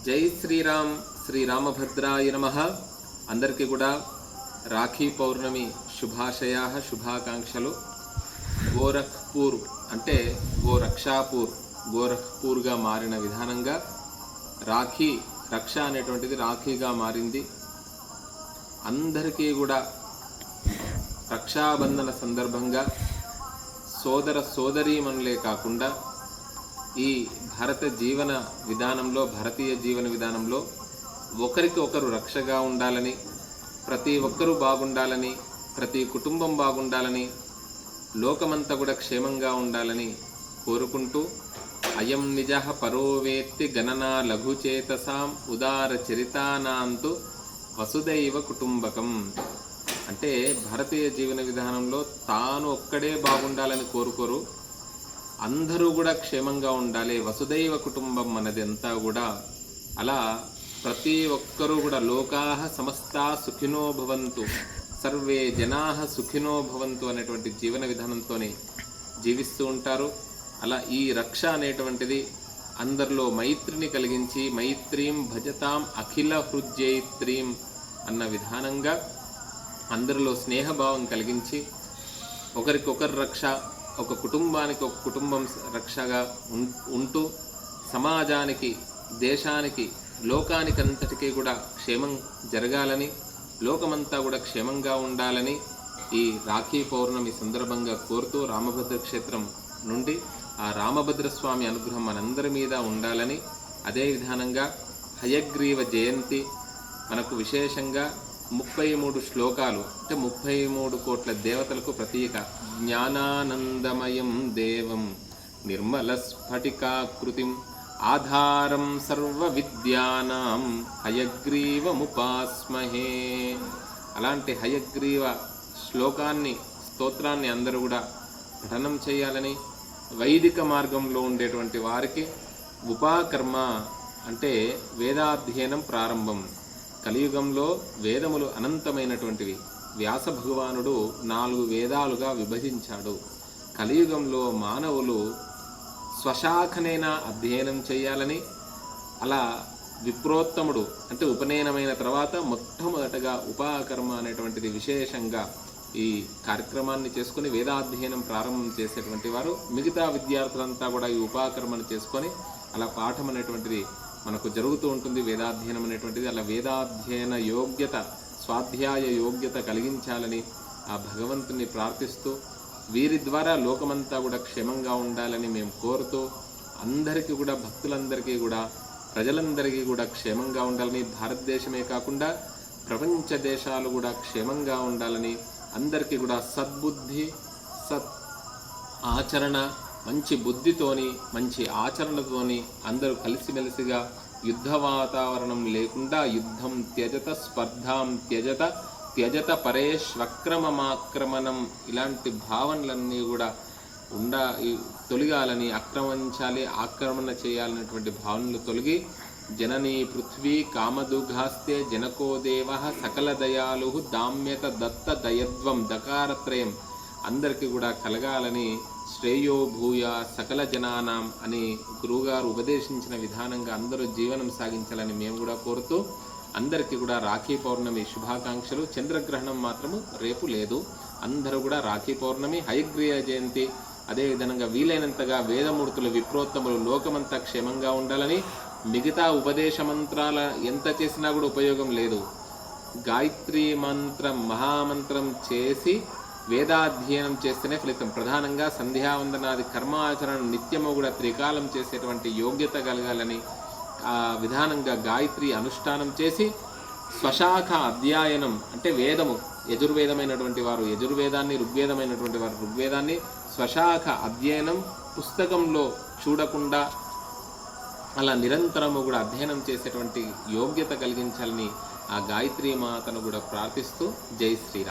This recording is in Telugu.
జై శ్రీరామ్, శ్రీరామభద్రాయ నమః. అందరికీ కూడా రాఖీ పౌర్ణమి శుభాశయా శుభాకాంక్షలు. గోరఖ్పూర్ అంటే గోరఖ్పూర్గా మారిన విధానంగా రాఖీ రక్ష అనేటువంటిది రాఖీగా మారింది. అందరికీ కూడా రక్షాబంధన సందర్భంగా సోదర సోదరీమణులే కాకుండా ఈ భారతీయ జీవన విధానంలో ఒకరికి ఒకరు రక్షగా ఉండాలని, ప్రతి ఒక్కరూ బాగుండాలని, ప్రతి కుటుంబం బాగుండాలని, లోకమంతా కూడా క్షేమంగా ఉండాలని కోరుకుంటూ అయం నిజః పరోవేత్తి గణనా లఘుచేతసాం ఉదార చరితానాంతు వసుదైవ కుటుంబకం. అంటే భారతీయ జీవన విధానంలో తాను ఒక్కడే బాగుండాలని కోరుకోరు, అందరూ కూడా క్షేమంగా ఉండాలి. వసుదైవ కుటుంబం అన్నది అంతా కూడా అలా ప్రతి ఒక్కరూ కూడా లోకాః సమస్తా సుఖినో భవంతు, సర్వే జనాః సుఖినో భవంతు అనేటువంటి జీవన విధానంతోనే జీవిస్తూ ఉంటారు. అలా ఈ రక్ష అనేటువంటిది అందరిలో మైత్రిని కలిగించి మైత్రీం భజతాం అఖిల హృజ్యైత్రీం అన్న విధానంగా అందరిలో స్నేహభావం కలిగించి ఒకరికొకరు రక్ష, ఒక కుటుంబానికి ఒక కుటుంబం రక్షగా ఉంటూ సమాజానికి, దేశానికి, లోకానికి అంతటికీ కూడా క్షేమం జరగాలని, లోకమంతా కూడా క్షేమంగా ఉండాలని ఈ రాఖీ పౌర్ణమి సందర్భంగా కోరుతూ రామభద్ర క్షేత్రం నుండి ఆ రామభద్రస్వామి అనుగ్రహం మనందరి మీద ఉండాలని, అదే విధానంగా హయగ్రీవ జయంతి మనకు విశేషంగా 33 శ్లోకాలు అంటే 33 కోట్ల దేవతలకు ప్రతీక. జ్ఞానానందమయం దేవం నిర్మల స్ఫటికాకృతిం ఆధారం సర్వ విద్యానాం హయగ్రీవముపాస్మహే. అలాంటి హయగ్రీవ స్తోత్రాన్ని అందరూ కూడా పఠనం చేయాలని, వైదిక మార్గంలో ఉండేటువంటి వారికి ఉపాకర్మ అంటే వేదాధ్యయనం ప్రారంభం. కలియుగంలో వేదములు అనంతమైనటువంటివి. వ్యాస భగవానుడు 4 వేదాలుగా విభజించాడు. కలియుగంలో మానవులు స్వశాఖనైనా అధ్యయనం చేయాలని, అలా విప్రోత్తముడు అంటే ఉపనయనమైన తర్వాత మొట్టమొదటగా ఉపాకర్మ అనేటువంటిది విశేషంగా ఈ కార్యక్రమాన్ని చేసుకొని వేదాధ్యయనం ప్రారంభం చేసేటువంటి వారు, మిగతా విద్యార్థులంతా కూడా ఈ ఉపాకర్మను చేసుకొని అలా పాఠం అనేటువంటిది మనకు జరుగుతూ ఉంటుంది. వేదాధ్యయనం అనేటువంటిది అలా వేదాధ్యయన యోగ్యత, స్వాధ్యాయ యోగ్యత కలిగించాలని ఆ భగవంతుని ప్రార్థిస్తూ వీరి ద్వారా లోకమంతా కూడా క్షేమంగా ఉండాలని మేము కోరుతూ, అందరికీ కూడా భక్తులందరికీ కూడా ప్రజలందరికీ కూడా క్షేమంగా ఉండాలని, భారతదేశమే కాకుండా ప్రపంచ దేశాలు కూడా క్షేమంగా ఉండాలని, అందరికీ కూడా సద్బుద్ధి, ఆచరణ, మంచి బుద్ధితోని మంచి ఆచరణతోని అందరూ కలిసిమెలిసిగా యుద్ధ వాతావరణం లేకుండా యుద్ధం త్యజత స్పర్ధాం త్యజత పరేష్వక్రమమాక్రమణం ఇలాంటి భావనలన్నీ కూడా తొలగాలని, ఆక్రమణ చేయాలనేటువంటి భావనలు తొలగి జననీ పృథ్వీ కామదుఘాస్తే జనకో దేవ సకల దయాలు దామ్యత దత్త దయద్వం దకారత్రయం అందరికీ కూడా కలగాలని, శ్రేయో భూయ సకల జనానాం అని గురువుగారు ఉపదేశించిన విధానంగా అందరూ జీవనం సాగించాలని మేము కూడా కోరుతూ అందరికీ కూడా రాఖీ పౌర్ణమి శుభాకాంక్షలు. చంద్రగ్రహణం మాత్రము రేపు లేదు. అందరూ కూడా రాఖీ పౌర్ణమి, హయగ్రీవ జయంతి, అదేవిధంగా వీలైనంతగా వేదమూర్తులు విప్రోత్తములు లోకమంతా క్షేమంగా ఉండాలని, మిగతా ఉపదేశ మంత్రాల ఎంత చేసినా కూడా ఉపయోగం లేదు. గాయత్రీ మంత్రం మహామంత్రం చేసి వేదాధ్యయనం చేస్తేనే ఫలితం. ప్రధానంగా సంధ్యావందనాది కర్మాచరణ నిత్యము కూడా త్రికాలం చేసేటువంటి యోగ్యత కలగాలని ఆ విధానంగా గాయత్రి అనుష్ఠానం చేసి స్వశాఖ అధ్యయనం అంటే వేదము, యజుర్వేదమైనటువంటి వారు యజుర్వేదాన్ని, ఋగ్వేదమైనటువంటి వారు ఋగ్వేదాన్ని స్వశాఖ అధ్యయనం పుస్తకంలో చూడకుండా అలా నిరంతరము కూడా అధ్యయనం చేసేటువంటి యోగ్యత కలిగించాలని ఆ గాయత్రీ మాతను కూడా ప్రార్థిస్తూ జై శ్రీరామ్.